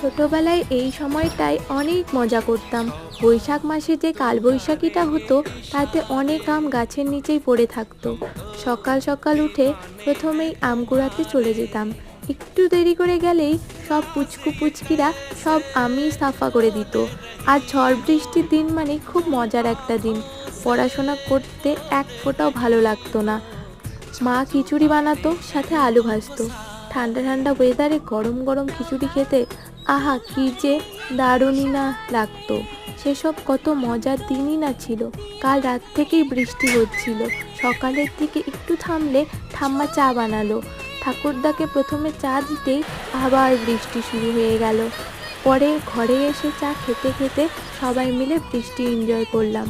ছোটবেলায় এই সময়টায় অনেক মজা করতাম। বৈশাখ মাসে যে কালবৈশাখীটা হতো তাতে অনেক আম গাছের নিচেই পড়ে থাকতো। সকাল সকাল উঠে প্রথমেই আম কুড়াতে চলে যেতাম। একটু দেরি করে গেলেই সব পুচকু পুচকিরা সব আমই সাফা করে দিত। আর ঝড় বৃষ্টির দিন মানে খুব মজার একটা দিন। পড়াশোনা করতে এক ফোঁটাও ভালো লাগতো না। মা খিচুড়ি বানাতো, সাথে আলু ভাজতো। ঠান্ডা ঠান্ডা ওয়েদারে গরম গরম খিচুড়ি খেতে আহা কি যে দারুণই না লাগতো। সেসব কত মজার দিনই না ছিল। কাল রাত থেকেই বৃষ্টি হচ্ছিল। সকালের দিকে একটু থামলে ঠাম্মা চা বানালো। ঠাকুরদাকে প্রথমে চা দিতেই আবার বৃষ্টি শুরু হয়ে গেল। পরে ঘরে এসে চা খেতে খেতে সবাই মিলে বৃষ্টি এনজয় করলাম।